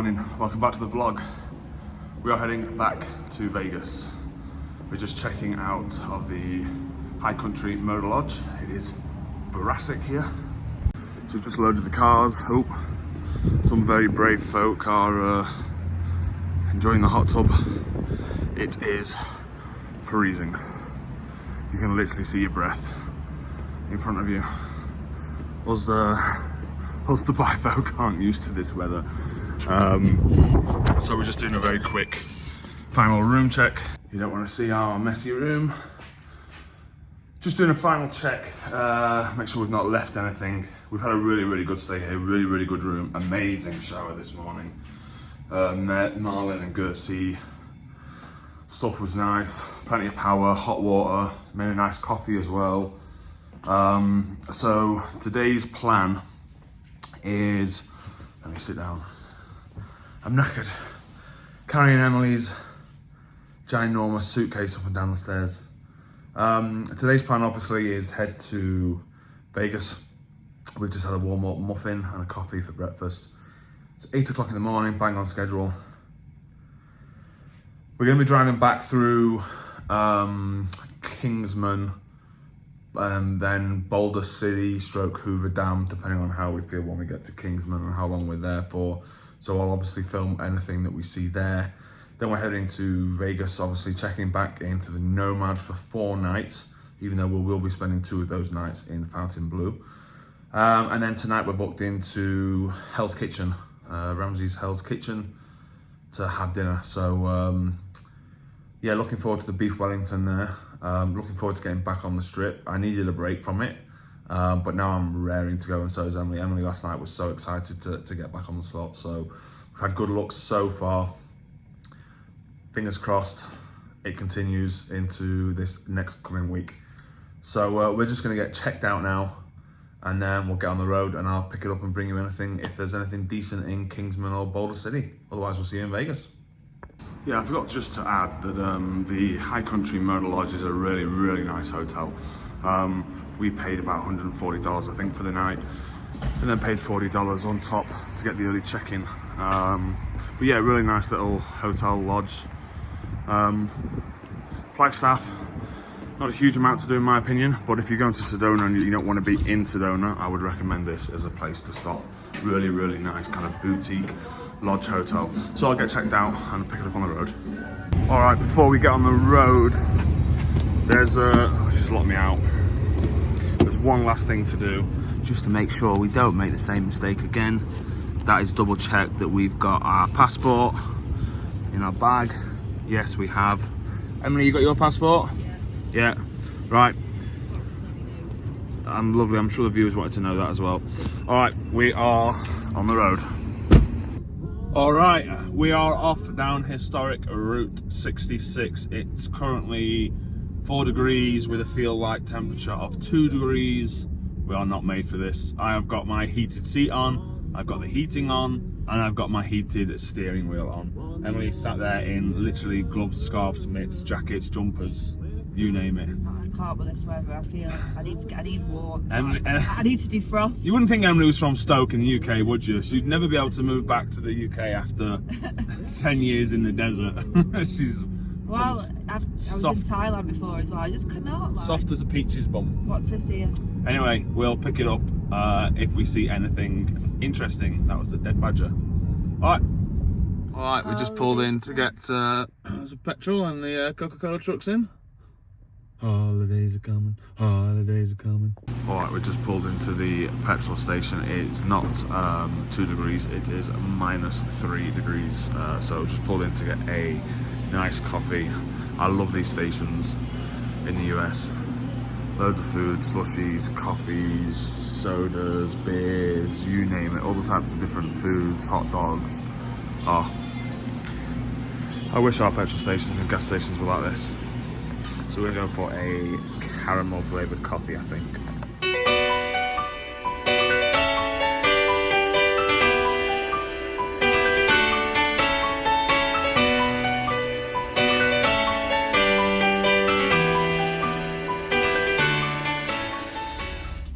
morning, welcome back to the vlog. We are heading back to Vegas. We're just checking out of the High Country Motor Lodge. It is Jurassic here. So we've just loaded the cars. Oh, some very brave folk are enjoying the hot tub. It is freezing. You can literally see your breath in front of you. Us the Dubai folk aren't used to this weather. So we're just doing a very quick final room check. You don't want to see our messy room. Just doing a final check, make sure we've not left anything. We've had a really good stay here, really good room. Amazing shower this morning. Met Marlin and Gertie. Stuff was nice, plenty of power, hot water, made a nice coffee as well. So today's plan is, let me sit down. I'm knackered. Carrying Emily's ginormous suitcase up and down the stairs. Today's plan obviously is head to Vegas. We've just had a warm up muffin and a coffee for breakfast. It's 8 o'clock in the morning, bang on schedule. We're gonna be driving back through Kingman, then Boulder City / Hoover Dam, depending on how we feel when we get to Kingman and how long we're there for. So I'll obviously film anything that we see there. Then we're heading to Vegas, obviously checking back into the Nomad for 4 nights, even though we will be spending 2 of those nights in Fontainebleau. And then tonight we're booked into Hell's Kitchen, Ramsay's Hell's Kitchen, to have dinner. So yeah, looking forward to the beef Wellington there. Looking forward to getting back on the strip. I needed a break from it, but now I'm raring to go, and so is Emily. Emily last night was so excited to get back on the slot. So we've had good luck so far. Fingers crossed it continues into this next coming week. So we're just gonna get checked out now, and then we'll get on the road and I'll pick it up and bring you anything, if there's anything decent in Kingman or Boulder City. Otherwise we'll see you in Vegas. Yeah, I forgot just to add that the High Country Motor Lodge is a really nice hotel. We paid about $140 I think for the night, and then paid $40 on top to get the early check-in. But yeah, really nice little hotel lodge. Flagstaff, not a huge amount to do in my opinion, but if you're going to Sedona and you don't want to be in Sedona, I would recommend this as a place to stop. Really nice kind of boutique lodge hotel. So I'll get checked out and pick it up on the road. All right, before we get on the road, there's she's locked me out. There's one last thing to do, just to make sure we don't make the same mistake again. That is double check that we've got our passport in our bag. Yes, we have. Emily, you got your passport? Yeah. Right. I'm lovely. I'm sure the viewers wanted to know that as well. All right, we are on the road. All right, we are off down historic Route 66. It's currently 4 degrees with a feel like temperature of 2 degrees. We are not made for this. I have got my heated seat on, I've got the heating on, and I've got my heated steering wheel on. Emily sat there in literally gloves, scarves, mitts, jackets, jumpers, you name it. I can't with this weather. I feel I need warmth. I need to defrost. You wouldn't think Emily was from Stoke in the UK, would you? She'd never be able to move back to the UK after 10 years in the desert. She's I was in Thailand before as well. I just could not. Soft as a peach's bum. What's this here? Anyway, we'll pick it up if we see anything interesting. That was the dead badger. All right, we just pulled in to get some petrol and the Coca-Cola truck's in. Holidays are coming, holidays are coming. All right, we just pulled into the petrol station. It's not 2 degrees, it is -3 degrees. So just pulled in to get a nice coffee. I love these stations in the US. Loads of food, slushies, coffees, sodas, beers, you name it. All the types of different foods, hot dogs. Oh, I wish our petrol stations and gas stations were like this. So we're going for a caramel flavoured coffee, I think.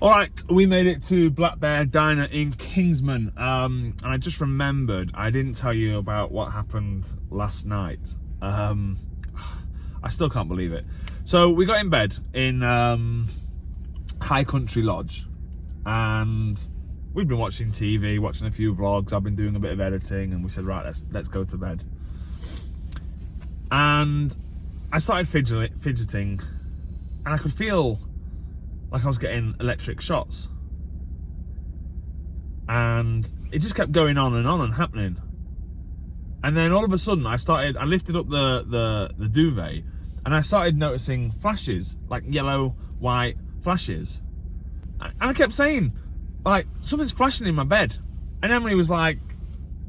All right, we made it to Black Bear Diner in Kingsman, and I just remembered I didn't tell you about what happened last night. I still can't believe it. So we got in bed in High Country Lodge, and we'd been watching TV, watching a few vlogs. I've been doing a bit of editing, and we said, right, let's go to bed. And I started fidgeting, and I could feel like I was getting electric shocks, and it just kept going on and happening. And then all of a sudden, I lifted up the duvet, and I started noticing flashes, like yellow, white flashes. And I kept saying, like, something's flashing in my bed. And Emily was like,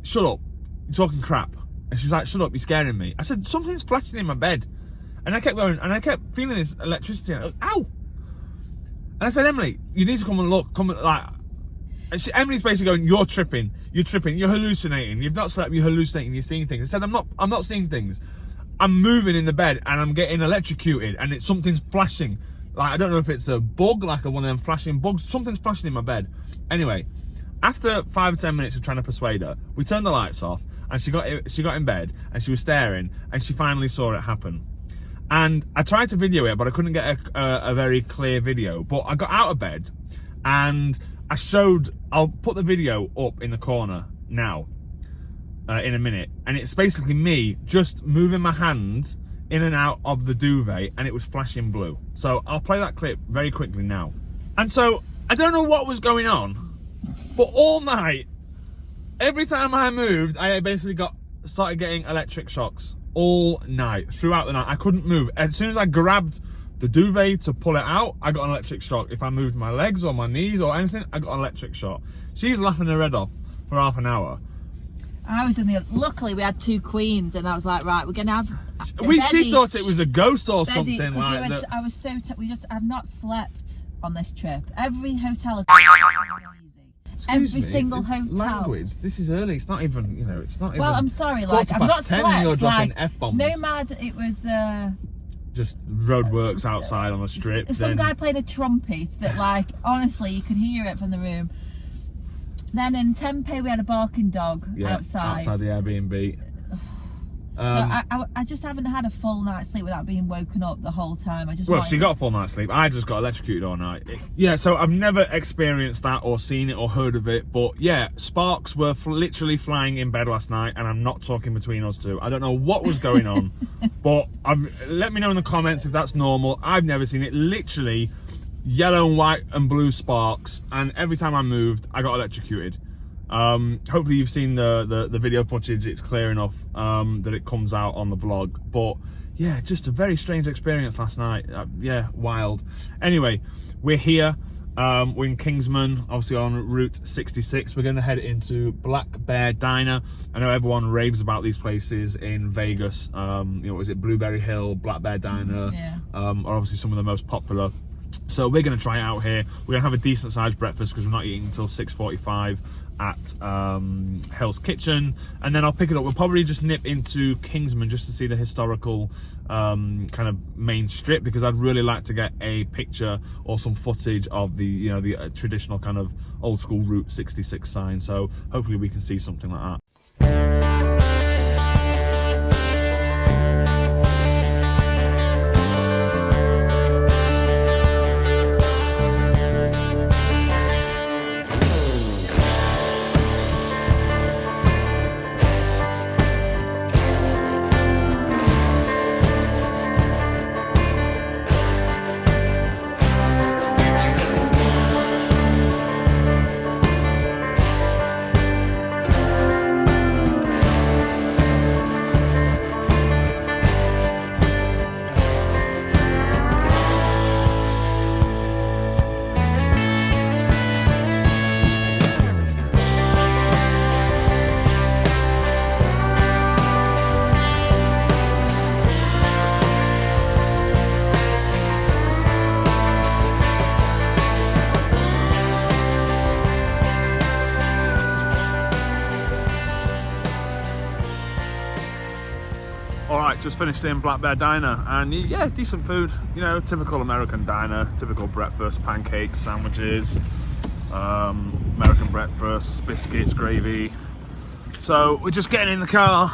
shut up, you're talking crap. And she was like, shut up, you're scaring me. I said, something's flashing in my bed. And I kept going, and I kept feeling this electricity. And I was, ow! And I said, Emily, you need to come and look. And Emily's basically going, you're tripping, you're hallucinating. You've not slept, you're hallucinating, you're seeing things. I said, I'm not seeing things. I'm moving in the bed and I'm getting electrocuted, and something's flashing. Like, I don't know if it's a bug, like one of them flashing bugs. Something's flashing in my bed. Anyway, after 5 or 10 minutes of trying to persuade her, we turned the lights off, and she got in bed, and she was staring, and she finally saw it happen. And I tried to video it, but I couldn't get a very clear video. But I got out of bed, and I'll put the video up in the corner now, in a minute. And it's basically me just moving my hand in and out of the duvet, and it was flashing blue. So I'll play that clip very quickly now. And so, I don't know what was going on, but all night, every time I moved, I basically started getting electric shocks. All night, throughout the night. I couldn't move. As soon as I grabbed the duvet to pull it out, I got an electric shock. If I moved my legs or my knees or anything, I got an electric shock. She's laughing her head off for half an hour. I was luckily we had 2 queens, and I was like, right, we're gonna have She thought it was a ghost or something like that. I was so I've not slept on this trip. Every hotel is crazy. Every single hotel. Language. This is early. It's not even, it's not even. Well, I'm sorry, like, I've not 10 slept. and you're dropping like, F-bombs. Nomad, it was just roadworks outside on the strip. Some guy played a trumpet that, like, honestly, you could hear it from the room. Then in Tempe, we had a barking dog outside the Airbnb. So I just haven't had a full night's sleep without being woken up the whole time. She got a full night's sleep. I just got electrocuted all night. Yeah, so I've never experienced that or seen it or heard of it. But yeah, sparks were literally flying in bed last night, and I'm not talking between us two. I don't know what was going on, but let me know in the comments if that's normal. I've never seen it. Literally yellow and white and blue sparks, and every time I moved, I got electrocuted. Hopefully you've seen the video footage. It's clear enough that it comes out on the vlog, but yeah, just a very strange experience last night. Yeah, wild. Anyway, we're here, we're in Kingsman, obviously on Route 66. We're going to head into Black Bear Diner. I know everyone raves about these places in Vegas. Is it Blueberry Hill, Black Bear Diner? Yeah. Are obviously some of the most popular. So we're going to try it out here. We're going to have a decent sized breakfast because we're not eating until 6:45 at Hell's Kitchen, and then I'll pick it up. We'll probably just nip into Kingsman just to see the historical kind of main strip, because I'd really like to get a picture or some footage of the traditional kind of old school Route 66 sign. So hopefully we can see something like that. just finished in Black Bear Diner, and yeah, decent food. You know, typical American diner, typical breakfast, pancakes, sandwiches, American breakfast, biscuits, gravy. So we're just getting in the car,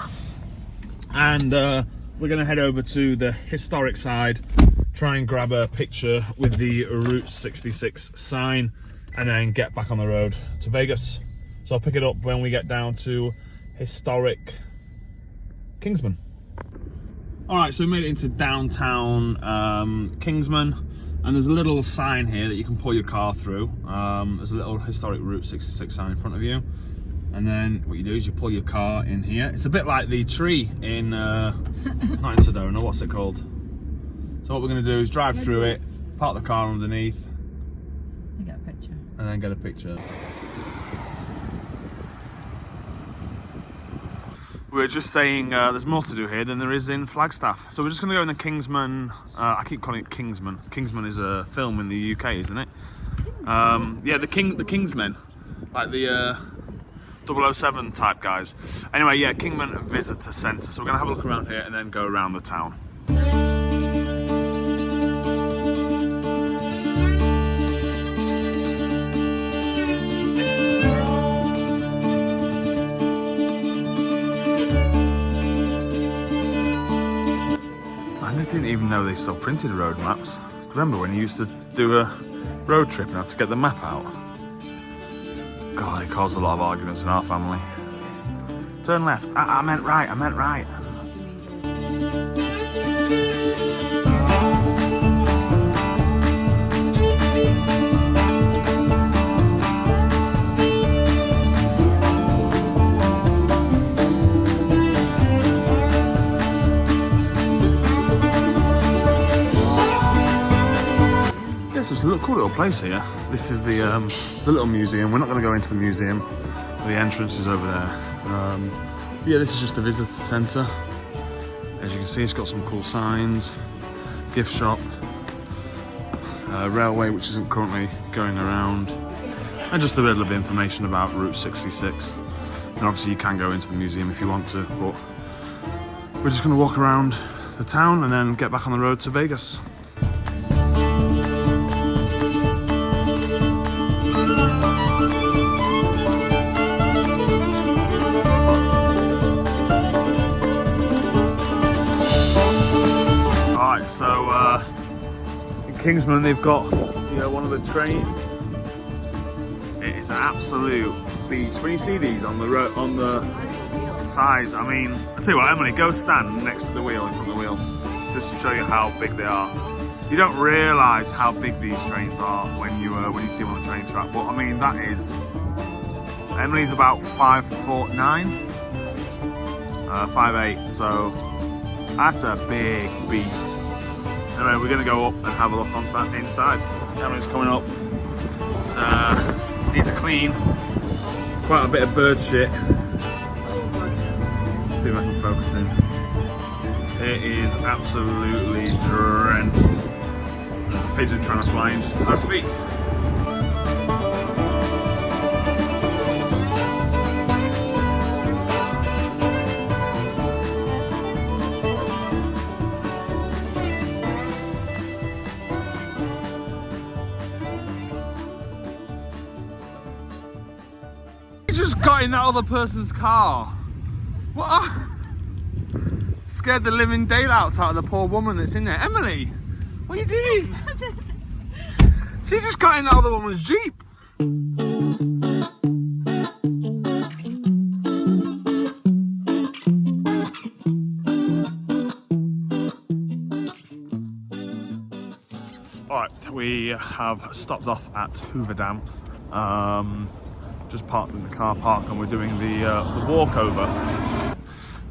and we're going to head over to the historic side, try and grab a picture with the Route 66 sign, and then get back on the road to Vegas. So I'll pick it up when we get down to historic Kingsman. All right, so we made it into downtown Kingsman, and there's a little sign here that you can pull your car through. There's a little historic Route 66 sign in front of you, and then what you do is you pull your car in here. It's a bit like the tree in, not in Sedona, what's it called? So what we're going to do is drive through it, park the car underneath, and get a picture. And then get a picture. We were just saying there's more to do here than there is in Flagstaff. So we're just going to go in the Kingsman. I keep calling it Kingsman. Kingsman is a film in the UK, isn't it? Yeah, the Kingsmen, like the 007 type guys. Anyway, yeah, Kingman Visitor Centre. So we're going to have a look around here and then go around the town. I didn't even know they still printed road maps. Remember when you used to do a road trip and have to get the map out? God, it caused a lot of arguments in our family. Turn left. I meant right, I meant right. It's a cool little place here. This is the, it's a little museum. We're not going to go into the museum. The entrance is over there. Yeah, this is just the visitor centre. As you can see, it's got some cool signs. Gift shop. Railway, which isn't currently going around. And just a little bit of information about Route 66. And obviously you can go into the museum if you want to, but we're just going to walk around the town and then get back on the road to Vegas. Kingsman, they've got, you know, one of the trains. It is an absolute beast. When you see these on the road, on the size, I mean, I tell you what, Emily, go stand next to the wheel, in front of the wheel, just to show you how big they are. You don't realise how big these trains are when you see them on the train track. But I mean, that is, Emily's about 5'9", 5'8", so that's a big beast. Anyway, we're going to go up and have a look on inside. Camera's coming up. It's needs a clean. Quite a bit of bird shit. Let's see if I can focus in. It is absolutely drenched. There's a pigeon trying to fly in just as I speak. Just got in that other person's car. What? Scared the living daylights out of the poor woman that's in there. Emily, what are you doing? She just got in that other woman's Jeep. Alright, we have stopped off at Hoover Dam. Just parked in the car park and we're doing the walkover.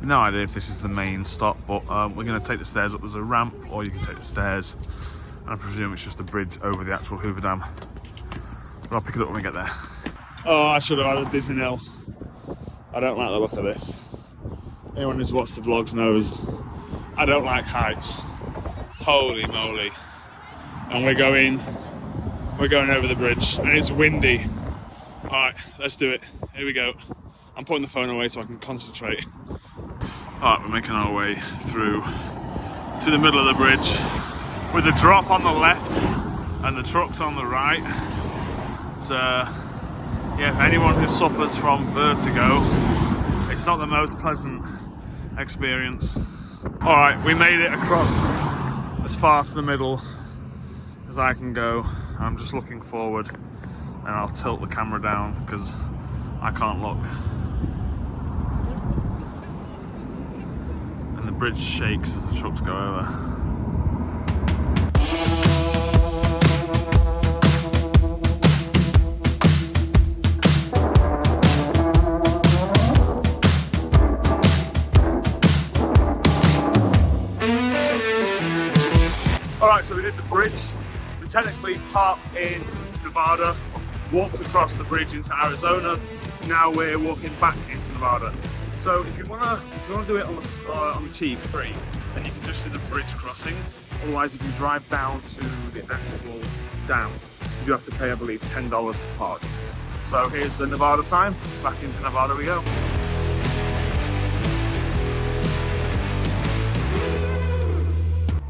No idea if this is the main stop, but we're going to take the stairs up. There's a ramp, or you can take the stairs, and I presume it's just a bridge over the actual Hoover Dam. But I'll pick it up when we get there. Oh, I should have had a Disney Hill. I don't like the look of this. Anyone who's watched the vlogs knows I don't like heights. Holy moly. And we're going over the bridge, and it's windy. All right, let's do it. Here we go. I'm putting the phone away so I can concentrate. Alright, we're making our way through to the middle of the bridge with the drop on the left and the trucks on the right. So yeah, for anyone who suffers from vertigo, it's not the most pleasant experience. Alright, we made it across as far to the middle as I can go. I'm just looking forward, and I'll tilt the camera down because I can't look. And the bridge shakes as the trucks go over. Alright, so we did the bridge. We technically parked in Nevada, walked across the bridge into Arizona. Now we're walking back into Nevada. So if you wanna do it on the cheap, free, then you can just do the bridge crossing. Otherwise, if you drive down to the actual dam, you do have to pay, I believe, $10 to park. So here's the Nevada sign. Back into Nevada we go.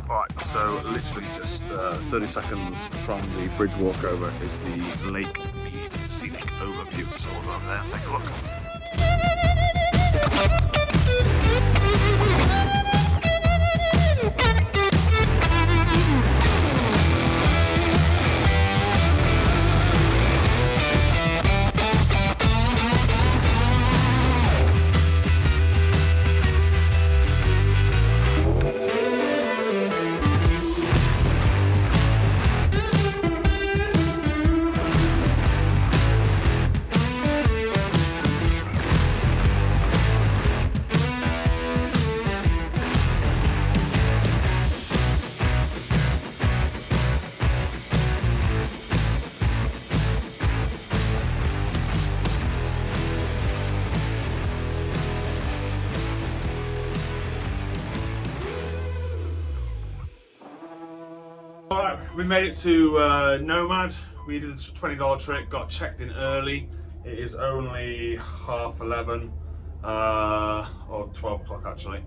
Alright, so literally just 30 seconds from the bridge walkover is the Lake Mead scenic overview. So we'll go over there and take a look. Alright, we made it to Nomad. We did a $20 trick, got checked in early. It is only 11:30, or 12 o'clock actually.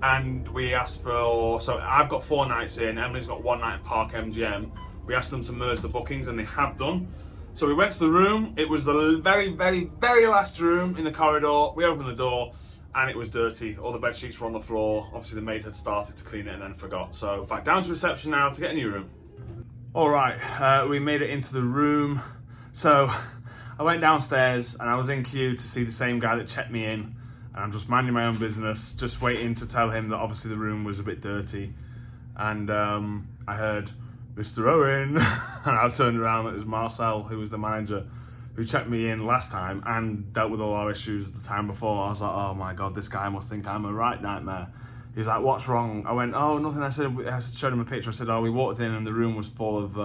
And we asked for, so I've got 4 nights in, Emily's got 1 night at Park MGM. We asked them to merge the bookings and they have done. So we went to the room, it was the very last room in the corridor. We opened the door and it was dirty. All the bed sheets were on the floor. Obviously the maid had started to clean it and then forgot. So back down to reception now to get a new room. All right, we made it into the room. So I went downstairs and I was in queue to see the same guy that checked me in. And I'm just minding my own business, just waiting to tell him that obviously the room was a bit dirty. And I heard, Mr. Owen, and I turned around, it was Marcel, who was the manager, who checked me in last time and dealt with all our issues the time before. I was like, oh my God, this guy must think I'm a right nightmare. He's like, what's wrong? I went, oh, nothing. I showed him a picture. I said, oh, we walked in and the room was full of,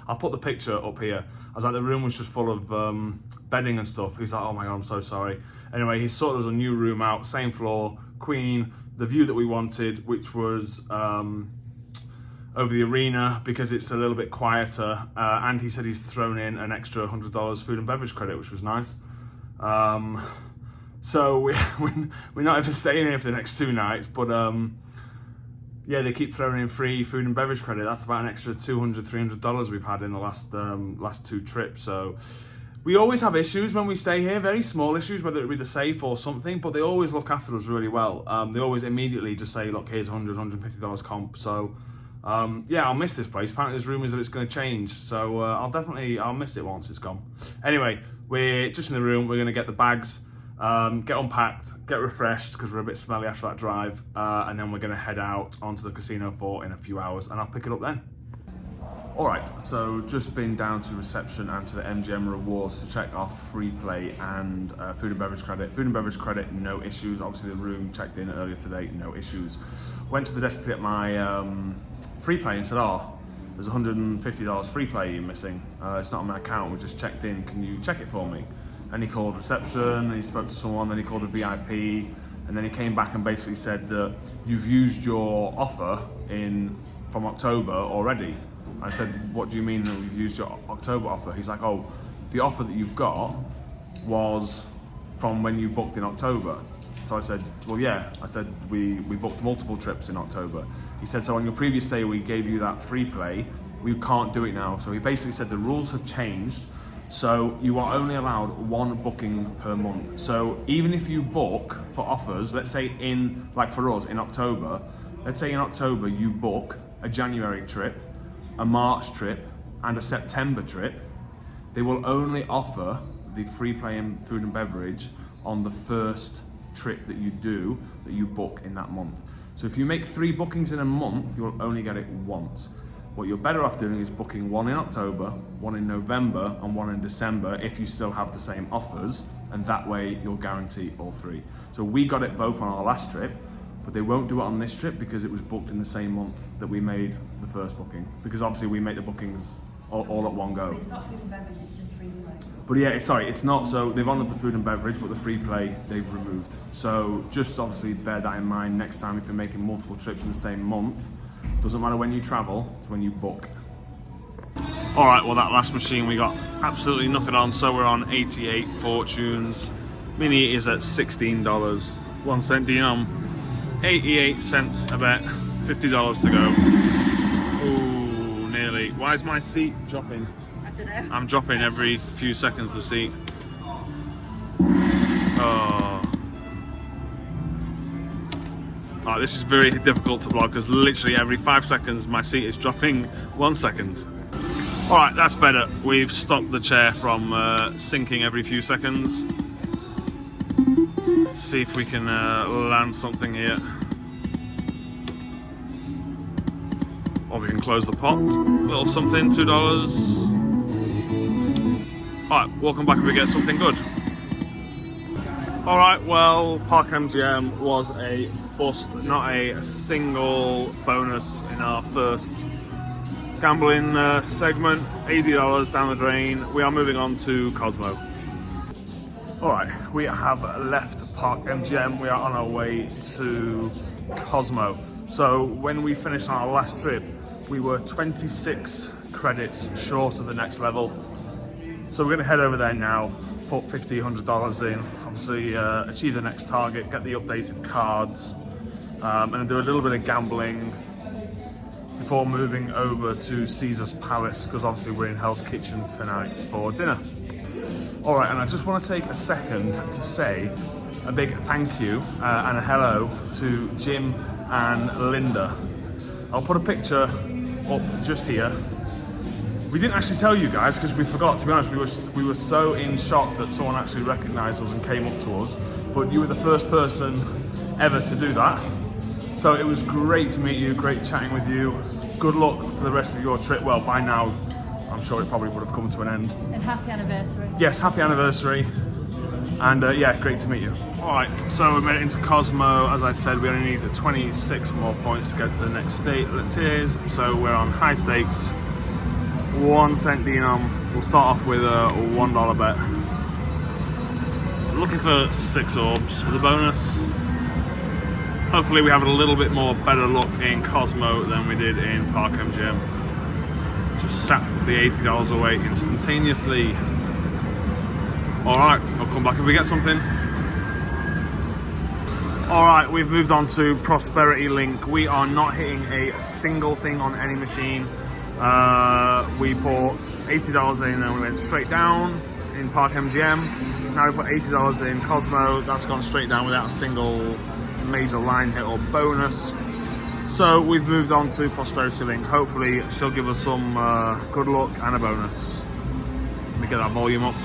I'll put the picture up here. I was like, the room was just full of bedding and stuff. He's like, oh my God, I'm so sorry. Anyway, he sorted us a new room out, same floor, queen, the view that we wanted, which was over the arena because it's a little bit quieter, and he said he's thrown in an extra $100 food and beverage credit, which was nice. So we're not even staying here for the next 2 nights, but yeah, they keep throwing in free food and beverage credit. That's about an extra $200, $300 we've had in the last 2 trips. So we always have issues when we stay here, very small issues, whether it be the safe or something, but they always look after us really well. They always immediately just say, look, here's $100, $150 comp. So yeah, I'll miss this place. Apparently there's rumours that it's going to change, so I'll miss it once it's gone. Anyway, we're just in the room. We're going to get the bags, get unpacked, get refreshed because we're a bit smelly after that drive, and then we're going to head out onto the casino for in a few hours, and I'll pick it up then. Alright, so just been down to reception and to the MGM rewards to check off free play and food and beverage credit. Food and beverage credit, no issues. Obviously the room checked in earlier today, no issues. Went to the desk to get my free play and said, oh, there's $150 free play you're missing. It's not on my account, we just checked in, can you check it for me? And he called reception, and he spoke to someone, then he called a VIP, and then he came back and basically said that you've used your offer from October already. I said, what do you mean that we've used your October offer? He's like, oh, the offer that you've got was from when you booked in October. So I said, well, yeah. I said, we booked multiple trips in October. He said, so on your previous day, we gave you that free play. We can't do it now. So he basically said the rules have changed. So you are only allowed one booking per month. So even if you book for offers, let's say like for us in October, let's say in October you book a January trip, a March trip, and a September trip, they will only offer the free play and food and beverage on the first trip that you book in that month. So if you make 3 bookings in a month, you'll only get it once. What you're better off doing is booking 1 in October, 1 in November, and 1 in December if you still have the same offers, and that way you'll guarantee all 3. So we got it both on our last trip, but they won't do it on this trip because it was booked in the same month that we made the first booking. Because obviously we make the bookings all at one go. But it's not food and beverage, it's just free play. But yeah, sorry, it's not. So they've honoured the food and beverage, but the free play they've removed. So just obviously bear that in mind next time if you're making multiple trips in the same month. Doesn't matter when you travel, it's when you book. All right, well that last machine we got absolutely nothing on, so we're on 88 fortunes. Mini is at $16, 1 cent denom, 88 cents a bet, $50 to go. Ooh, nearly. Why is my seat dropping? I don't know. I'm dropping every few seconds the seat. Oh, this is very difficult to vlog because literally every 5 seconds my seat is dropping 1 second. All right, that's better. We've stopped the chair from sinking every few seconds. Let's see if we can land something here. Or we can close the pot. A little something, $2. All right, welcome back if we get something good. All right, well, Park MGM was a bust, not a single bonus in our first gambling segment. $80 down the drain. We are moving on to Cosmo. All right, we have left Park MGM. We are on our way to Cosmo. So when we finished on our last trip, we were 26 credits short of the next level. So we're gonna head over there now, put $50, $100 in, obviously achieve the next target, get the updated cards, and do a little bit of gambling before moving over to Caesar's Palace, because obviously we're in Hell's Kitchen tonight for dinner. All right, and I just want to take a second to say a big thank you and a hello to Jim and Linda. I'll put a picture up just here. We didn't actually tell you guys because we forgot, to be honest. We were so in shock that someone actually recognized us and came up to us, but you were the first person ever to do that. So it was great to meet you, great chatting with you. Good luck for the rest of your trip. Well, by now, I'm sure it probably would have come to an end. And happy anniversary. Yes, happy anniversary. And yeah, great to meet you. All right, so we made it into Cosmo. As I said, we only need 26 more points to go to the next state, that is. So we're on high stakes. 1 cent denom. We'll start off with a $1 bet. Looking for 6 orbs for the bonus. Hopefully we have a little bit more better luck in Cosmo than we did in Park MGM. Just sat the $80 away instantaneously. All right, I'll come back if we get something. All right, we've moved on to Prosperity Link. We are not hitting a single thing on any machine. We bought $80 in and we went straight down in Park MGM. Now we put $80 in Cosmo. That's gone straight down without a single major line hit or bonus. So we've moved on to Prosperity Link. Hopefully she'll give us some good luck and a bonus. Let me get that volume up.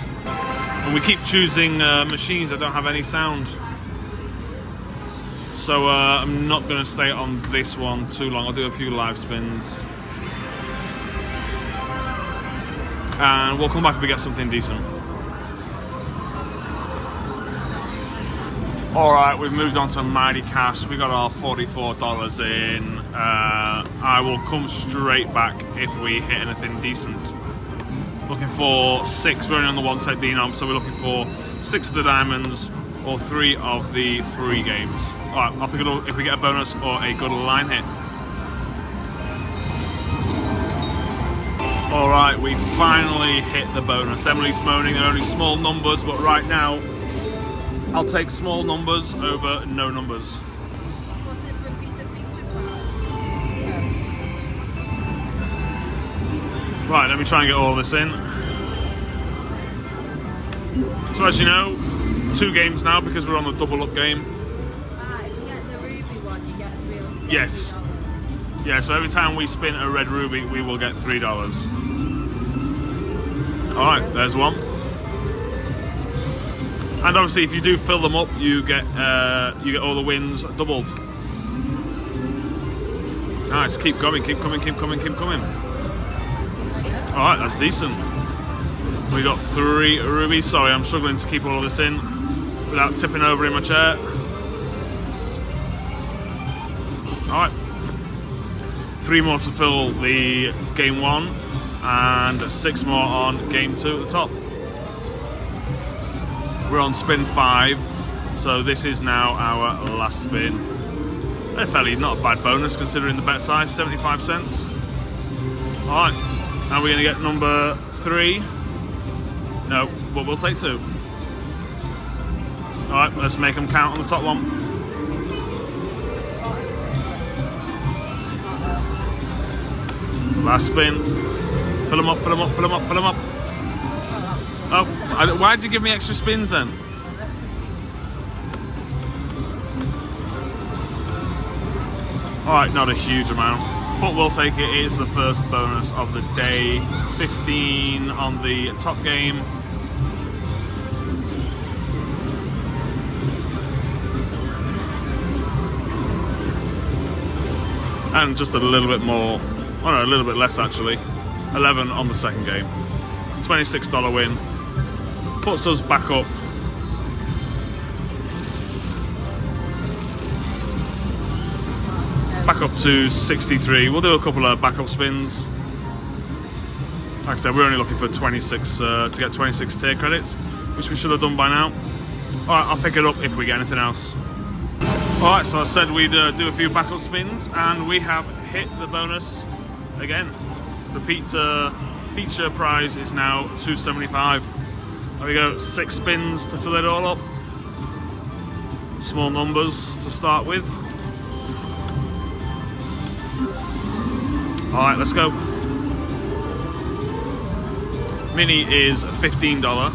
And we keep choosing machines that don't have any sound. So I'm not going to stay on this one too long. I'll do a few live spins. And we'll come back if we get something decent. All right, we've moved on to Mighty Cash. We got our $44 in. I will come straight back if we hit anything decent. Looking for 6, we're only on the 1 cent denom, so we're looking for 6 of the diamonds or 3 of the free games. All right, I'll pick it up if we get a bonus or a good line hit. All right, we finally hit the bonus. Emily's moaning, they're only small numbers, but right now I'll take small numbers over no numbers. What's this repeated feature price? Right, let me try and get all this in. So as you know, 2 games now because we're on the double up game. If you get the ruby one, you get $3. Yes. Yeah, so every time we spin a red ruby, we will get $3. Alright, there's one. And obviously if you do fill them up, you get all the wins doubled. Nice, keep coming, keep coming, keep coming, keep coming. Alright, that's decent. We got 3 rubies. Sorry, I'm struggling to keep all of this in without tipping over in my chair. Alright. 3 more to fill the game 1 and 6 more on game 2 at the top. We're on spin 5, so this is now our last spin. A fairly not a bad bonus considering the bet size, 75 cents. Alright, now we're going to get number 3. No, but we'll take 2. Alright, let's make them count on the top one. Last spin. Fill them up, fill them up, fill them up, fill them up. Oh, why did you give me extra spins then? Alright, not a huge amount, but we'll take it. It is the first bonus of the day. 15 on the top game. And just a little bit more, oh no, a little bit less actually. 11 on the second game. $26 win. Puts us back up. Back up to 63. We'll do a couple of backup spins. Like I said, we're only looking for 26 to get 26 tier credits, which we should have done by now. Alright, I'll pick it up if we get anything else. Alright, so I said we'd do a few backup spins, and we have hit the bonus again. The feature prize is now $2.75. There we go, 6 spins to fill it all up. Small numbers to start with. Alright, let's go. Mini is $15.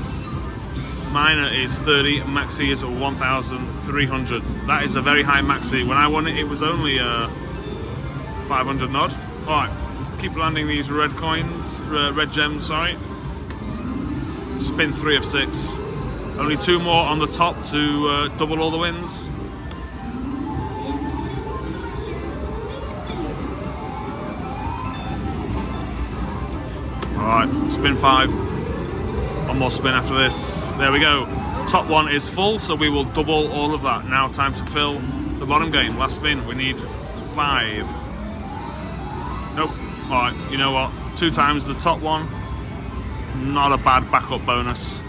Minor is $30. Maxi is $1,300. That is a very high maxi. When I won it, it was only 500 nod. Alright, keep landing these red coins, red gems, sorry. Spin 3 of 6. Only 2 more on the top to double all the wins. Alright, spin 5. One more spin after this. There we go. Top one is full, so we will double all of that. Now time to fill the bottom game. Last spin, we need 5. Nope. Alright, you know what? 2 times the top one. Not a bad backup bonus.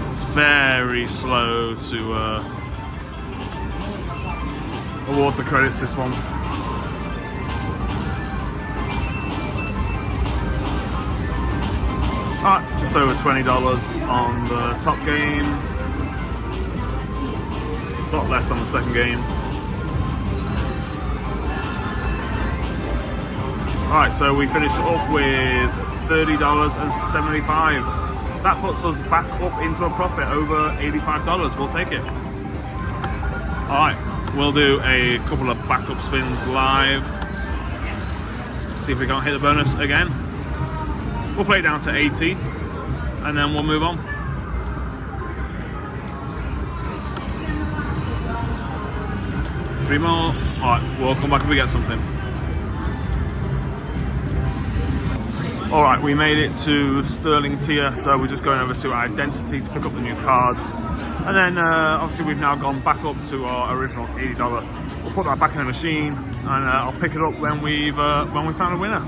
It's very slow to award the credits this one. Alright, just over $20 on the top game. A lot less on the second game. Alright, so we finish up with $30.75. That puts us back up into a profit over $85. We'll take it. Alright, we'll do a couple of backup spins live. See if we can't hit the bonus again. We'll play it down to 80 and then we'll move on. Three more. Alright, we'll come back if we get something. Alright, we made it to Sterling tier, so we're just going over to Identity to pick up the new cards. And then obviously we've now gone back up to our original $80. We'll put that back in the machine and I'll pick it up when we found a winner.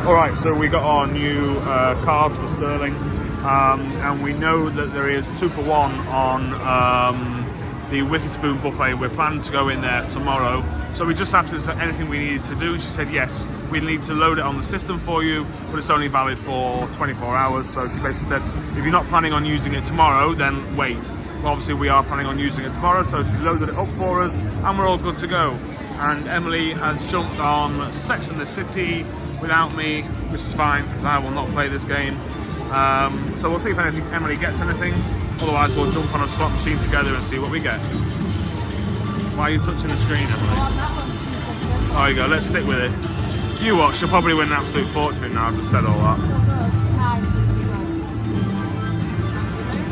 Alright, so we got our new cards for Sterling, and we know that there is 2 for 1 on the Wicked Spoon buffet. We're planning to go in there tomorrow. So we just asked her, is there anything we needed to do? And she said, yes, we need to load it on the system for you, but it's only valid for 24 hours. So she basically said, if you're not planning on using it tomorrow, then wait. Well, obviously we are planning on using it tomorrow, so she loaded it up for us and we're all good to go. And Emily has jumped on Sex and the City without me, which is fine because I will not play this game. So we'll see if Emily gets anything. Otherwise, we'll jump on a slot machine together and see what we get. Why are you touching the screen, Emily? There you go, let's stick with it. You watch, she'll probably win an absolute fortune now. I've just said all that.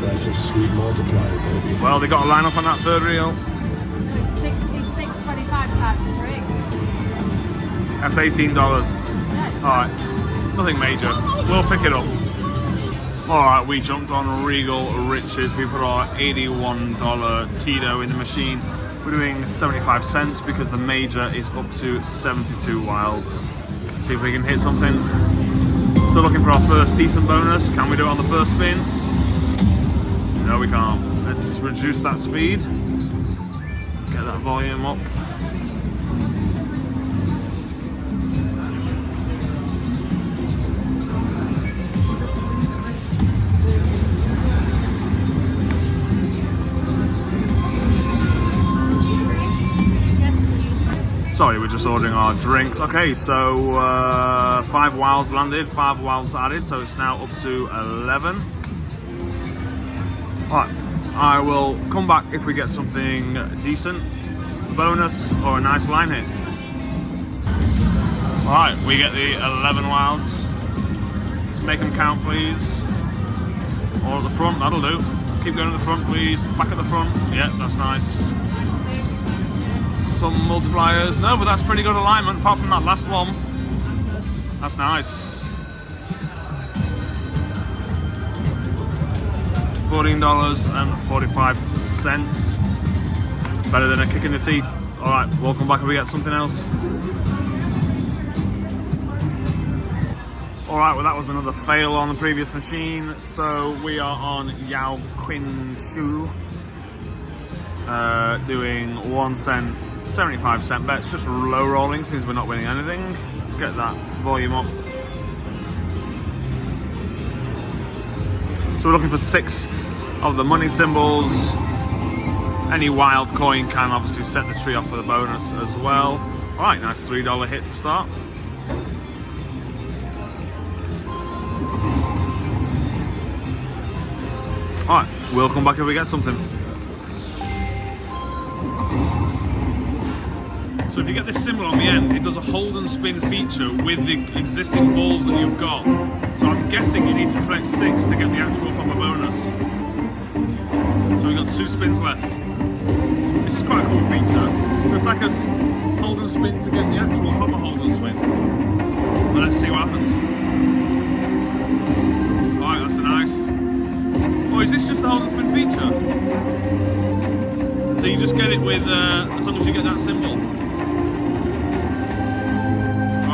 That's a sweet multiplier, baby. Well, they got a line up on that third reel. It's 6.25 times 3. That's $18. Alright, nothing major. We'll pick it up. Alright, we jumped on Regal Riches. We put our $81 Tito in the machine. We're doing 75 cents because the major is up to 72 wilds. Let's see if we can hit something. Still looking for our first decent bonus. Can we do it on the first spin? No, we can't. Let's reduce that speed. Get that volume up. Sorry, we're just ordering our drinks. Okay, so 5 wilds landed, 5 wilds added, so it's now up to 11. Alright, I will come back if we get something decent, a bonus or a nice line hit. Alright, we get the 11 wilds. Let's make them count, please. Or at the front, that'll do. Keep going at the front, please. Back at the front. Yeah, that's nice. Some multipliers. No, but that's pretty good alignment apart from that last one. That's nice. $14.45. Better than a kick in the teeth. Alright, we'll come back if we get something else. Alright, well that was another fail on the previous machine. So we are on Yao Quin Shu. Doing 1 cent. 75 cent bets, just low rolling since we're not winning anything. Let's get that volume up. So we're looking for 6 of the money symbols. Any wild coin can obviously set the tree off for the bonus as well. Alright, nice $3 hit to start. Alright, we'll come back if we get something. So if you get this symbol on the end, it does a hold and spin feature with the existing balls that you've got. So I'm guessing you need to collect 6 to get the actual proper bonus. So we've got 2 spins left. This is quite a cool feature. So it's like a hold and spin to get the actual proper hold and spin. But let's see what happens. Alright, that's a nice... Oh, is this just the hold and spin feature? So you just get it with, as long as you get that symbol.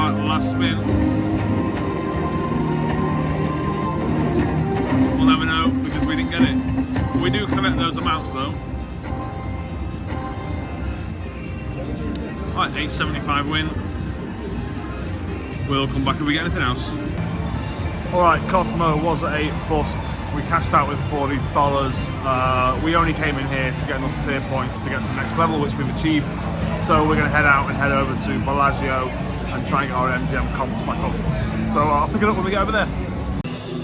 Last spin. We'll never know because we didn't get it. We do collect those amounts though. Alright, $8.75 win. We'll come back if we get anything else. Alright, Cosmo was a bust. We cashed out with $40. We only came in here to get enough tier points to get to the next level, which we've achieved. So we're going to head out and head over to Bellagio and try and get our MGM comps back up. So I'll pick it up when we get over there.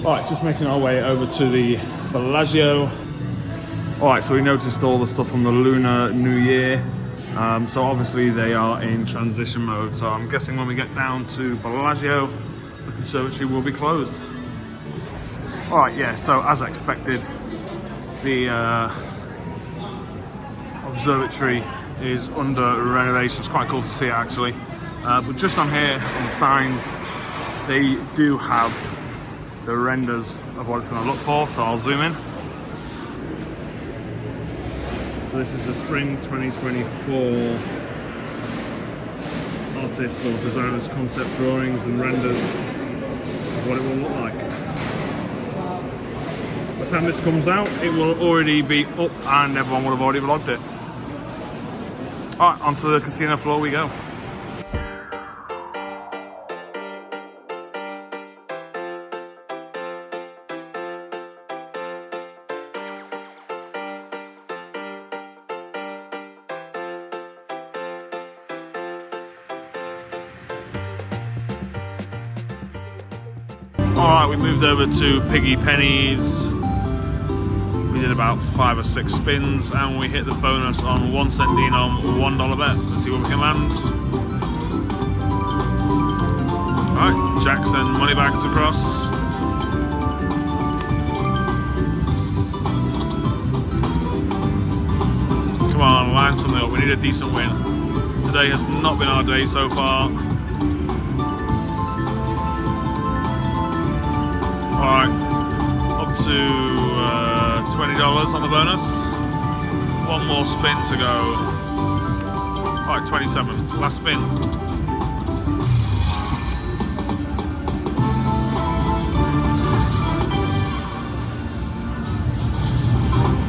Alright, just making our way over to the Bellagio. Alright, so we noticed all the stuff from the Lunar New Year. So obviously they are in transition mode. So I'm guessing when we get down to Bellagio, the conservatory will be closed. Alright, yeah, so as expected, the observatory is under renovation. It's quite cool to see it actually. But just on here, on the signs, they do have the renders of what it's going to look for, so I'll zoom in. So this is the Spring 2024 artists or designers concept drawings and renders of what it will look like. By the time this comes out, it will already be up and everyone will have already vlogged it. Alright, onto the casino floor we go. Alright, we moved over to Piggy Pennies. We did about 5 or 6 spins and we hit the bonus on 1 cent denom, $1 bet. Let's see what we can land. Alright, Jackson, money bags across. Come on, line something up. We need a decent win. Today has not been our day so far. Alright, up to $20 on the bonus. 1 more spin to go. Alright, 27. Last spin.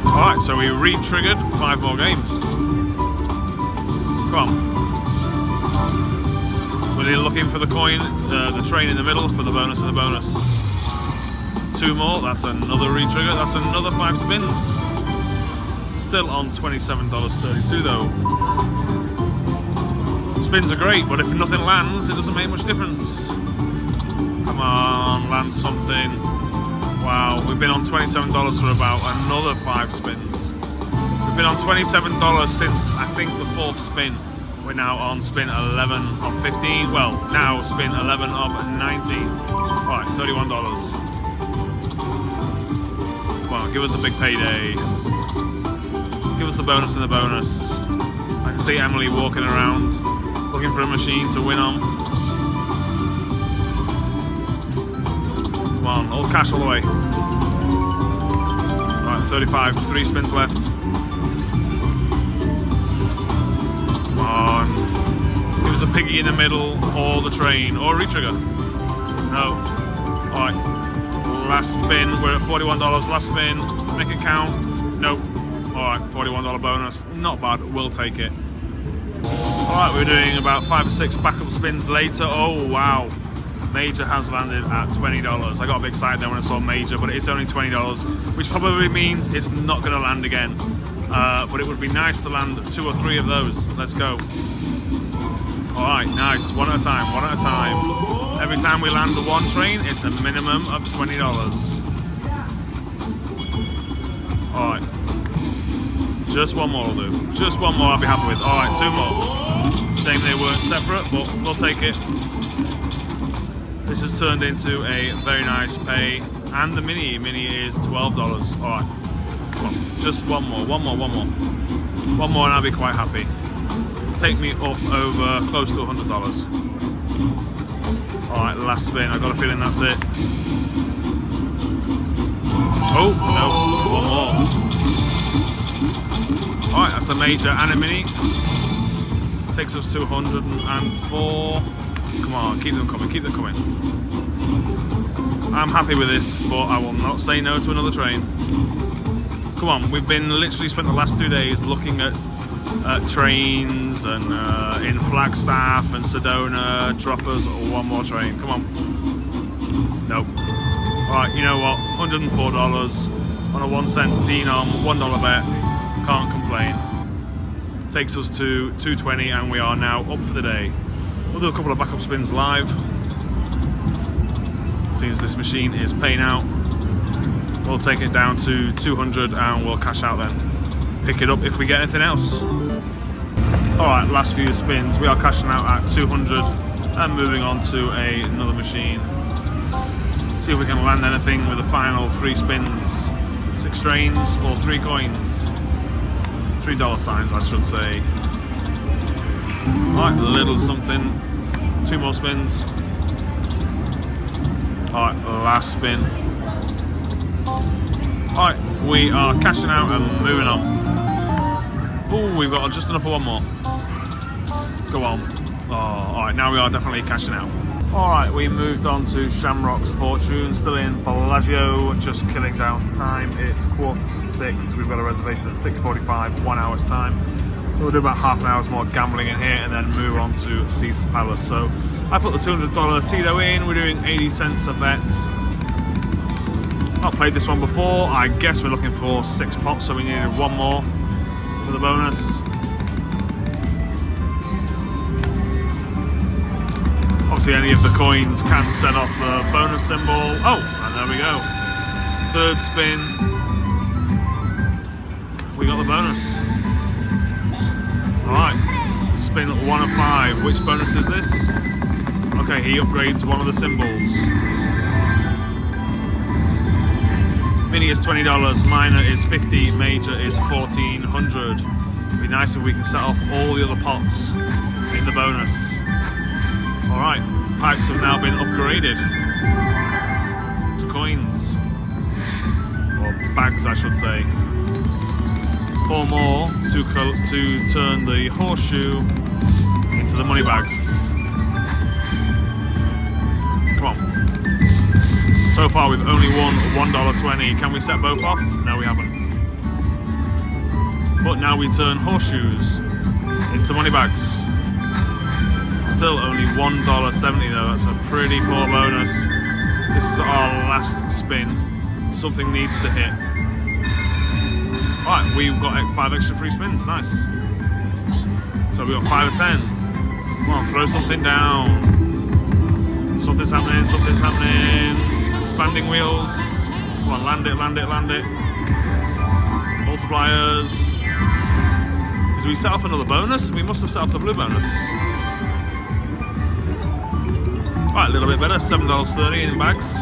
Alright, so we re-triggered 5 more games. Come on. We're looking for the coin, the train in the middle for the bonus and the bonus. 2 more, that's another re-trigger, that's another 5 spins. Still on $27.32 though. Spins are great, but if nothing lands, it doesn't make much difference. Come on, land something. Wow, we've been on $27 for about another 5 spins. We've been on $27 since, I think, the 4th spin. We're now on spin 11 of 15. Well, now spin 11 of 19. Alright, $31. Give us a big payday. Give us the bonus and the bonus. I can see Emily walking around looking for a machine to win on. Come on, all cash all the way. Alright, 35, 3 spins left. Come on. Give us a piggy in the middle or the train or a re-trigger. No. Alright. Last spin, we're at $41, last spin, make it count, nope. Alright, $41 bonus, not bad, we'll take it. Alright, we're doing about 5 or 6 backup spins later. Oh wow, Major has landed at $20. I got a bit excited there when I saw Major, but it's only $20, which probably means it's not going to land again. But it would be nice to land 2 or 3 of those. Let's go. Alright, nice, one at a time, one at a time. Every time we land the 1 train, it's a minimum of $20. Alright. Just 1 more will do. Just 1 more I'll be happy with. Alright, 2 more. Shame they weren't separate, but we'll take it. This has turned into a very nice pay. And the mini is $12. Alright. Come on. Just 1 more, 1 more, 1 more. 1 more and I'll be quite happy. Take me up over close to $100. Alright, last spin. I've got a feeling that's it. Oh, no. 1 more. Alright, that's a major and a mini. Takes us to 104. Come on, keep them coming, keep them coming. I'm happy with this, but I will not say no to another train. Come on, we've been literally spent the last 2 days looking at trains and in Flagstaff and Sedona, droppers, 1 more train. Come on. Nope. Alright, you know what? $104 on a 1 cent denom, $1 bet. Can't complain. Takes us to 220 and we are now up for the day. We'll do a couple of backup spins live. Since this machine is paying out, we'll take it down to 200 and we'll cash out then. Pick it up if we get anything else. Alright, last few spins. We are cashing out at 200 and moving on to another machine. See if we can land anything with the final 3 spins. 6 trains or 3 coins. $3 signs, I should say. Alright, a little something. 2 more spins. Alright, last spin. Alright, we are cashing out and moving on. Oh, we've got just enough for 1 more. Go on. Oh, alright, now we are definitely cashing out. Alright, we moved on to Shamrock's Fortune, still in Bellagio, just killing down time. It's 5:45. We've got a reservation at 6:45, 1 hour's time. So we'll do about half an hour's more gambling in here and then move on to Caesar's Palace. So I put the $200 Tito in, we're doing 80 cents a bet. Not played this one before, I guess we're looking for 6 pots, so we needed 1 more for the bonus. Obviously any of the coins can set off the bonus symbol. Oh, and there we go. 3rd spin. We got the bonus. Alright, spin 1 of 5. Which bonus is this? Okay, he upgrades one of the symbols. Mini is $20, minor is $50, major is $1,400. It'd be nice if we can set off all the other pots in the bonus. Alright, pipes have now been upgraded to coins. Or bags, I should say. 4 more to turn the horseshoe into the money bags. Come on. So far we've only won $1.20. Can we set both off? No, we haven't. But now we turn horseshoes into money bags. Still only $1.70 though. That's a pretty poor bonus. This is our last spin. Something needs to hit. Alright, we've got 5 extra free spins, nice. So we've got 5 of 10. Come on, throw something down. Something's happening, something's happening. Expanding wheels. Come on, land it, land it, land it. Multipliers. Did we set off another bonus? We must have set off the blue bonus. Alright, a little bit better, $7.30 in bags.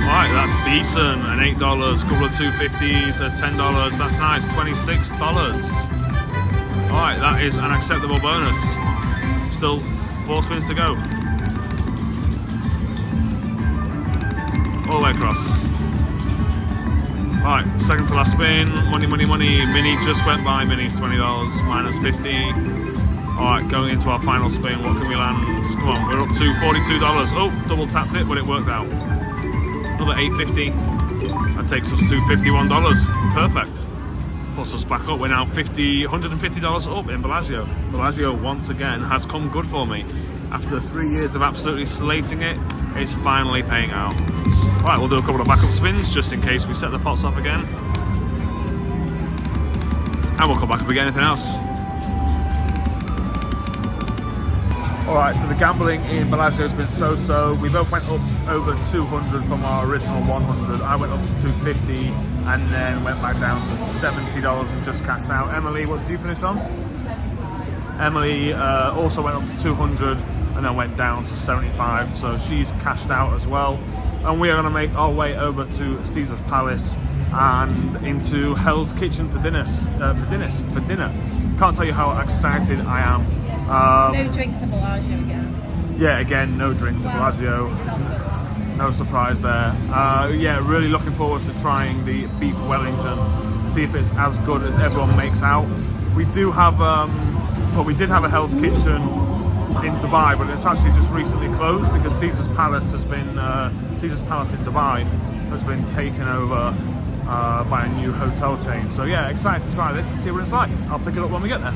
Alright, that's decent. An $8, couple of $2.50s, a $10. That's nice, $26. Alright, that is an acceptable bonus. Still 4 spins to go. All the way across. Alright, second to last spin. Money, money, money. Mini just went by. Mini's $20, minus 50. Alright, going into our final spin. What can we land? Come on, we're up to $42. Oh, double tapped it, but it worked out. Another $8.50. That takes us to $51. Perfect. Plus us back up. We're now $150 up in Bellagio. Bellagio once again has come good for me. After 3 years of absolutely slating it, it's finally paying out. Right, we'll do a couple of backup spins just in case we set the pots off again. And we'll come back if we get anything else. Alright, so the gambling in Bellagio has been so-so. We both went up over 200 from our original 100. I went up to 250 and then went back down to $70 and just cashed out. Emily, what did you finish on? Emily also went up to 200 and then went down to 75, so she's cashed out as well. And we are going to make our way over to Caesar's Palace and into Hell's Kitchen for dinner. Can't tell you how excited I am. No drinks at Bellagio again. Yeah, again, no drinks at Bellagio. No surprise there. Yeah, really looking forward to trying the beef Wellington to see if it's as good as everyone makes out. We do have, well, we did have a Hell's Kitchen in Dubai, but it's actually just recently closed because Caesar's Palace has been, Caesar's Palace in Dubai has been taken over by a new hotel chain. So yeah, excited to try this and see what it's like. I'll pick it up when we get there.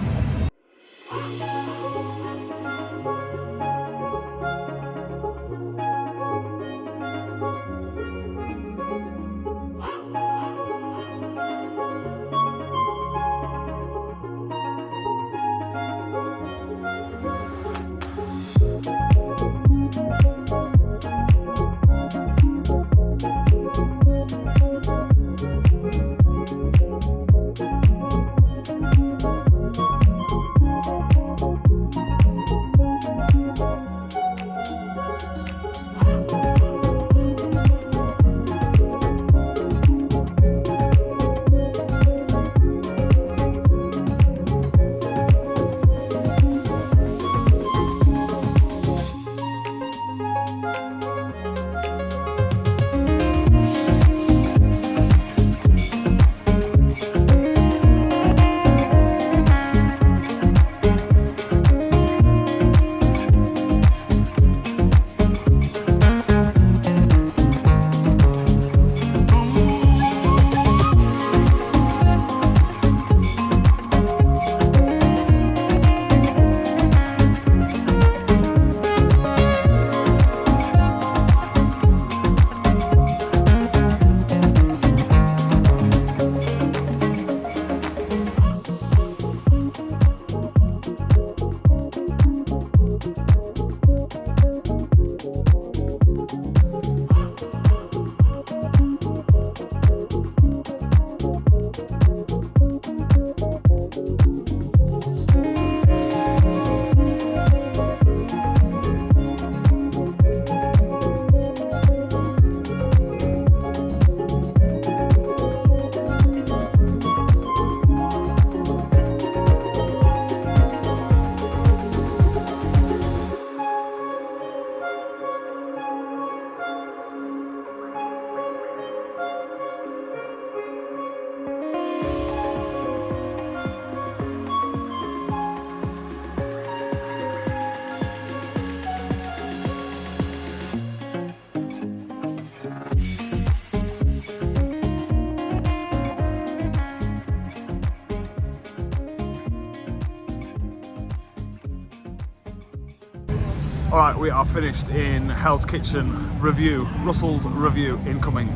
All right, we are finished in Hell's Kitchen review. Russell's review incoming.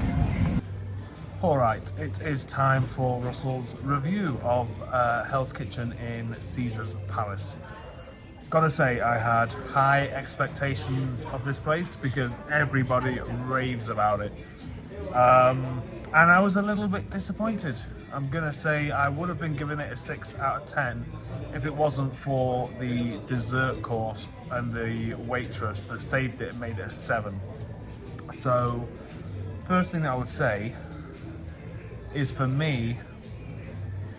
All right, it is time for Russell's review of Hell's Kitchen in Caesar's Palace. Gotta say, I had high expectations of this place because everybody raves about it. And I was a little bit disappointed. I'm gonna say I would have been giving it a 6 out of 10 if it wasn't for the dessert course and the waitress that saved it and made it a 7. So, first thing that I would say is, for me,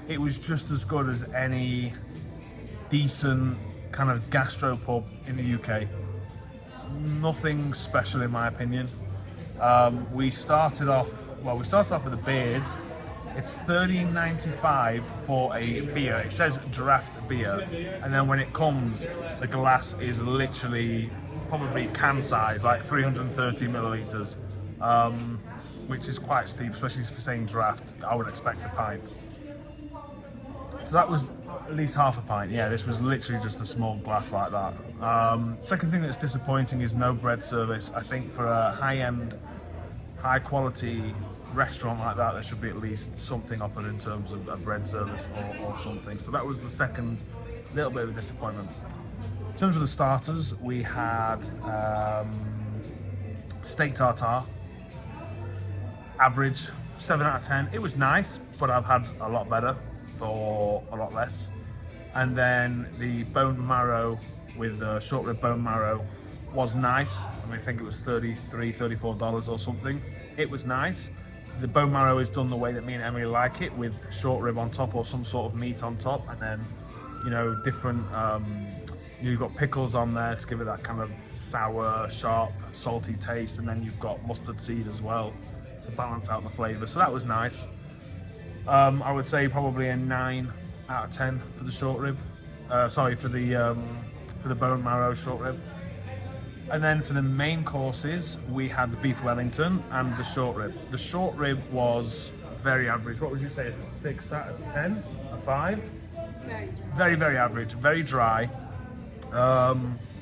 it was just as good as any decent kind of gastropub in the UK. Nothing special in my opinion. We started off with the beers. It's $13.95 for a beer. It says draft beer, and then when it comes, the glass is literally probably can size, like 330 milliliters, which is quite steep, especially for saying draft. I would expect a pint. So that was at least half a pint. Yeah, this was literally just a small glass like that. Second thing that's disappointing is no bread service. I think for a high-end, high-quality restaurant like that, there should be at least something offered in terms of a bread service or something. So that was the second little bit of a disappointment. In terms of the starters, we had steak tartare. Average, 7 out of 10. It was nice, but I've had a lot better for a lot less. And then the bone marrow with the short rib bone marrow was nice. I think it was $33, $34 or something. It was nice. The bone marrow is done the way that me and Emily like it, with short rib on top or some sort of meat on top, and then, you know, different, you've got pickles on there to give it that kind of sour, sharp, salty taste, and then you've got mustard seed as well to balance out the flavour. So that was nice. I would say probably a 9 out of 10 for the short rib. For the bone marrow short rib. And then for the main courses, we had the beef Wellington and the short rib. The short rib was very average. What would you say, a 6 out of 10? A 5? Very, very average. Very dry.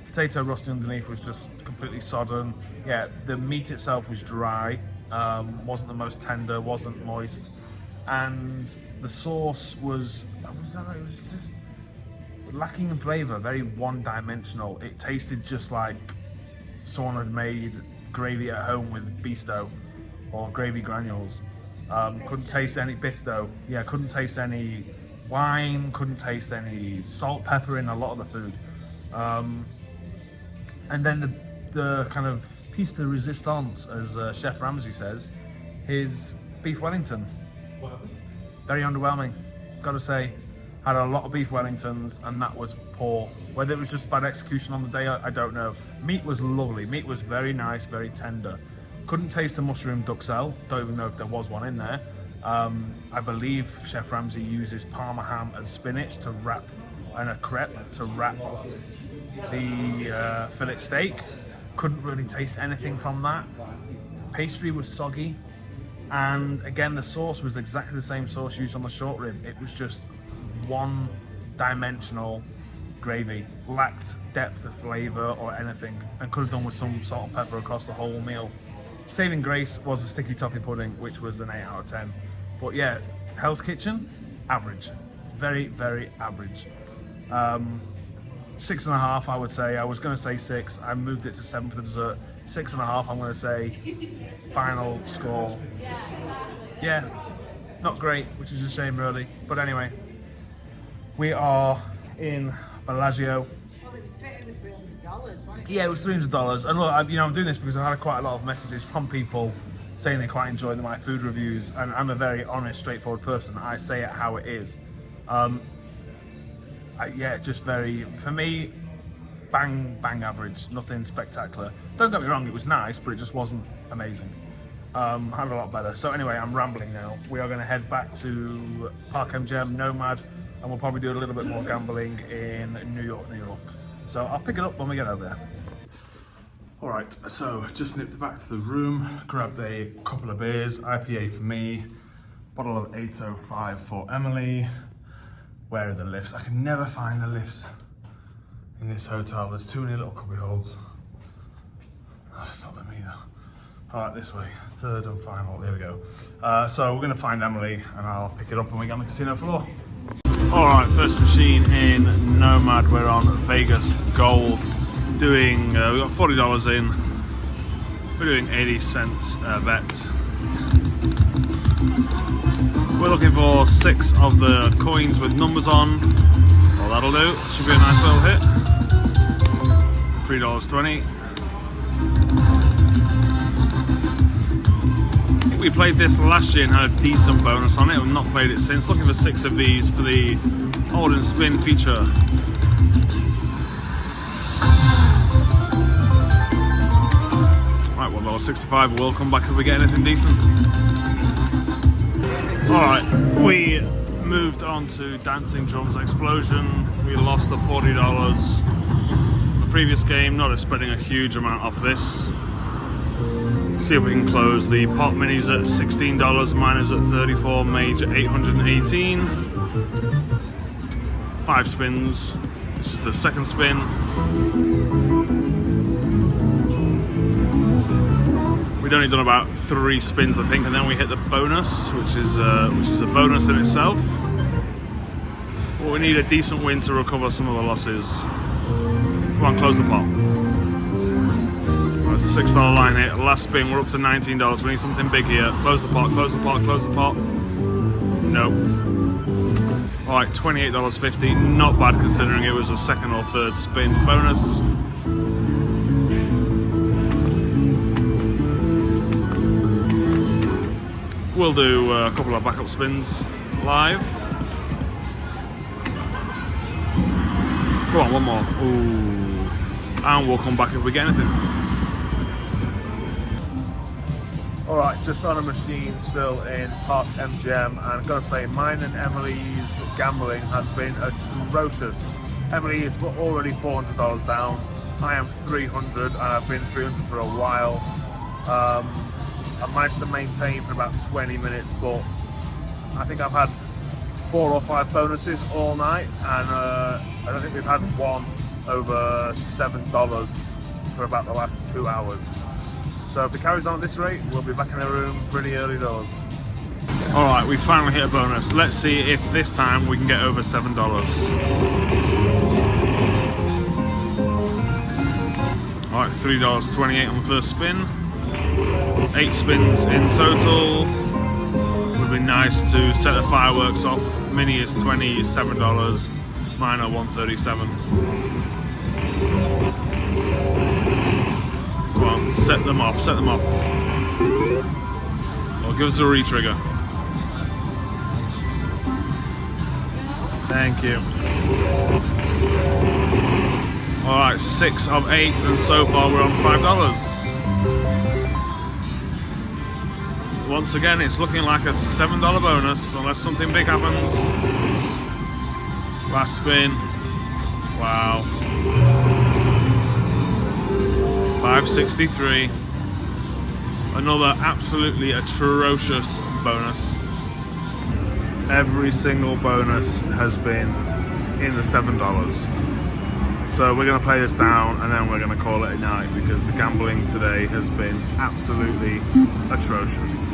Potato rusting underneath was just completely sodden. Yeah, the meat itself was dry. Wasn't the most tender, wasn't moist. And the sauce was just lacking in flavour, very one-dimensional. It tasted just like someone had made gravy at home with Bisto or gravy granules. Couldn't taste any Bisto. Yeah, couldn't taste any wine, couldn't taste any salt, pepper in a lot of the food. And then the kind of piece de resistance, as Chef Ramsay says, his beef Wellington. Very underwhelming, gotta say. Had a lot of beef Wellingtons and that was poor. Whether it was just bad execution on the day, I don't know. Meat was lovely. Meat was very nice, very tender. Couldn't taste the mushroom duxelle. Don't even know if there was one in there. I believe Chef Ramsay uses parma ham and spinach to wrap, and a crepe to wrap the fillet steak. Couldn't really taste anything from that. Pastry was soggy. And again, the sauce was exactly the same sauce used on the short rib. It was just one-dimensional gravy, lacked depth of flavour or anything, and could have done with some salt and pepper across the whole meal. Saving grace was the sticky toffee pudding, which was an 8 out of 10. But yeah, Hell's Kitchen, average. Very, very average. 6.5, I would say. I was going to say 6. I moved it to 7 for the dessert. 6.5, I'm going to say. Final score. Yeah, not great, which is a shame, really. But anyway, we are in Bellagio. Well, it was straight over $300, wasn't it? Yeah, it was $300. And look, I'm doing this because I've had quite a lot of messages from people saying they quite enjoy my food reviews, and I'm a very honest, straightforward person. I say it how it is. Just very, for me, bang average, nothing spectacular. Don't get me wrong, it was nice, but it just wasn't amazing. Had a lot better. So anyway, I'm rambling now. We are going to head back to Park MGM, Nomad, and we'll probably do a little bit more gambling in New York. So I'll pick it up when we get over there. All right, so just nipped back to the room, grabbed a couple of beers, IPA for me, bottle of 805 for Emily. Where are the lifts? I can never find the lifts. in this hotel. There's too many little cubby holes. Oh, it's not them either. All right, this way, third and final, there we go. So we're gonna find Emily and I'll pick it up when we get on the casino floor. All right, first machine in Nomad. We're on Vegas Gold. Doing, we got $40 in. We're doing 80 cents bet. We're looking for 6 of the coins with numbers on. Well, that'll do. Should be a nice little hit. $3.20. I think we played this last year and had a decent bonus on it. We've not played it since. Looking for 6 of these for the hold and spin feature. Right, $1.65. We'll come back if we get anything decent. Alright, we moved on to Dancing Drums Explosion. We lost the $40. The previous game, not expecting a huge amount off this. See if we can close. The pot minis at $16, mine is at 34, major 818. 5 spins. This is the second spin. We'd only done about 3 spins, I think, and then we hit the bonus, which is a bonus in itself. But we need a decent win to recover some of the losses. Come on, close the pot. Right, $6 line hit. Last spin, we're up to $19. We need something big here. Close the pot, close the pot, close the pot. Nope. All right, $28.50. Not bad considering it was a second or third spin bonus. We'll do a couple of backup spins live. Go on, one more. Ooh. And we'll come back if we get anything. Alright, just on a machine still in Park MGM, and I've got to say, mine and Emily's gambling has been atrocious. Emily is already $400 down. I am 300 and I've been 300 for a while. I managed to maintain for about 20 minutes, but I think I've had 4 or 5 bonuses all night, and I don't think we've had one over $7 for about the last 2 hours. So if it carries on at this rate, we'll be back in the room pretty early doors. Alright, we finally hit a bonus. Let's see if this time we can get over $7. Alright, $3.28 on the first spin. 8 spins in total. Would be nice to set the fireworks off. Mini is 20, is $7. Mine are 137. Come on, set them off, set them off. Or give us a re-trigger. Thank you. Alright, 6 of 8, and so far we're on $5. Once again, it's looking like a $7 bonus, unless something big happens. Last spin. Wow. $5.63. Another absolutely atrocious bonus. Every single bonus has been in the $7. So we're going to play this down and then we're going to call it a night, because the gambling today has been absolutely atrocious.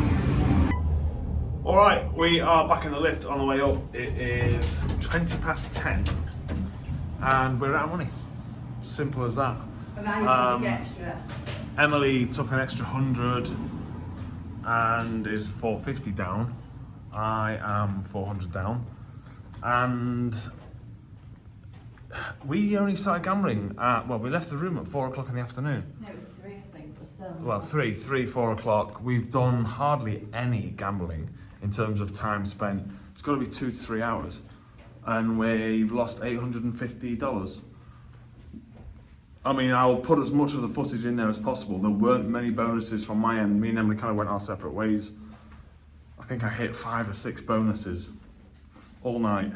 Alright, we are back in the lift on the way up. It is 20 past 10 and we're out of money. Simple as that. Extra. Emily took an extra 100 and is 450 down. I am 400 down. And we only started gambling at, well, we left the room at 4 o'clock in the afternoon. No, it was 3, I think, but still. Well, 4 o'clock. We've done hardly any gambling in terms of time spent. It's got to be 2 to 3 hours. And we've lost $850. I mean, I'll put as much of the footage in there as possible. There weren't many bonuses from my end. Me and Emily kind of went our separate ways. I think I hit 5 or 6 bonuses all night.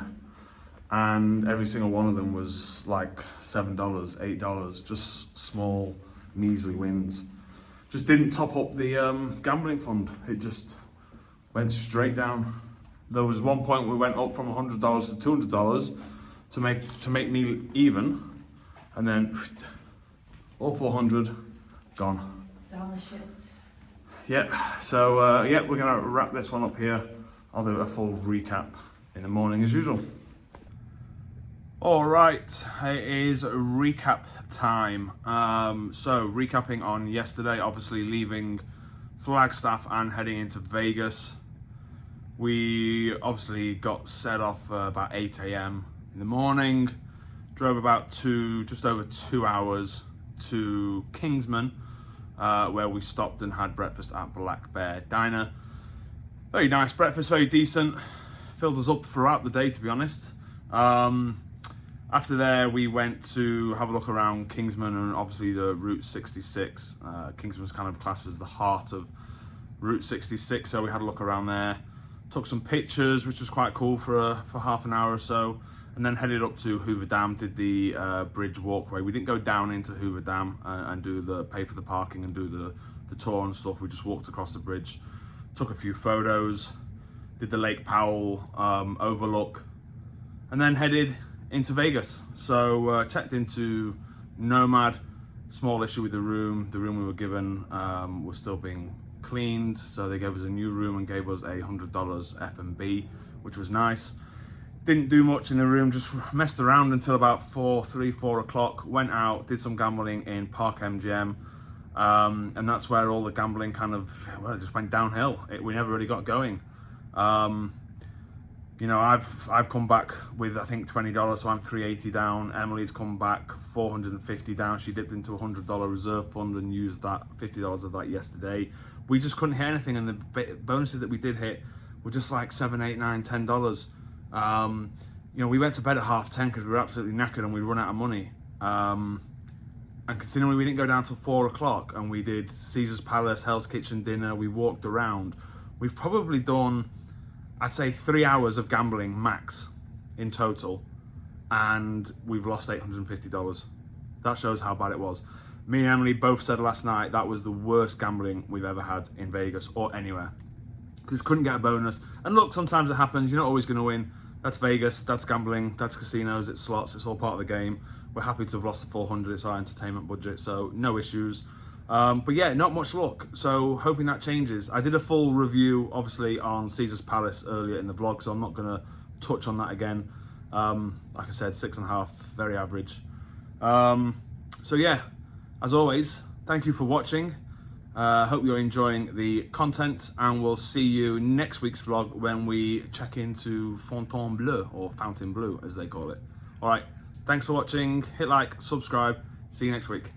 And every single one of them was like $7, $8, just small, measly wins. Just didn't top up the gambling fund. It just went straight down. There was one point we went up from $100 to $200 to make me even, and then all 400 gone. Down the shit. Yeah, so yeah, we're gonna wrap this one up here. I'll do a full recap in the morning as usual. All right, it is recap time. So recapping on yesterday, obviously leaving Flagstaff and heading into Vegas. We obviously got set off about 8 a.m. in the morning, drove about just over 2 hours to Kingman, where we stopped and had breakfast at Black Bear Diner. Very nice breakfast, very decent. Filled us up throughout the day, to be honest. After there, we went to have a look around Kingman and obviously the Route 66. Kingman's kind of classed as the heart of Route 66, so we had a look around there. Took some pictures, which was quite cool for half an hour or so, and then headed up to Hoover Dam, did the bridge walkway. We didn't go down into Hoover Dam and pay for the parking and do the tour and stuff. We just walked across the bridge, took a few photos, did the Lake Powell overlook, and then headed into Vegas. So checked into Nomad. Small issue with the room. The room we were given was still being cleaned, so they gave us a new room and gave us $100 F&B, which was nice. Didn't do much in the room, just messed around until about 4 o'clock. Went out, did some gambling in Park MGM, and that's where all the gambling kind of, well, it just went downhill. We never really got going. You know, I've come back with, I think, $20, so I'm $380 down. Emily's come back $450 down. She dipped into a $100 reserve fund and used that $50 of that yesterday. We just couldn't hit anything, and the bonuses that we did hit were just like $7, $8, $9, $10. You know, we went to bed at 10:30 because we were absolutely knackered and we'd run out of money. And considering we didn't go down till 4 o'clock, and we did Caesar's Palace, Hell's Kitchen dinner, we walked around. We've probably done, I'd say, 3 hours of gambling max in total, and we've lost $850. That shows how bad it was. Me and Emily both said last night that was the worst gambling we've ever had in Vegas or anywhere, because couldn't get a bonus. And look, sometimes it happens. You're not always going to win. That's Vegas. That's gambling. That's casinos. It's slots. It's all part of the game. We're happy to have lost the 400. It's our entertainment budget, so no issues. But yeah, not much luck. So hoping that changes. I did a full review, obviously, on Caesar's Palace earlier in the vlog, so I'm not going to touch on that again. Like I said, 6.5, very average. So yeah, as always, thank you for watching. Hope you're enjoying the content, and we'll see you next week's vlog when we check into Fontainebleau, or Fountain Blue as they call it. All right, thanks for watching. Hit like, subscribe. See you next week.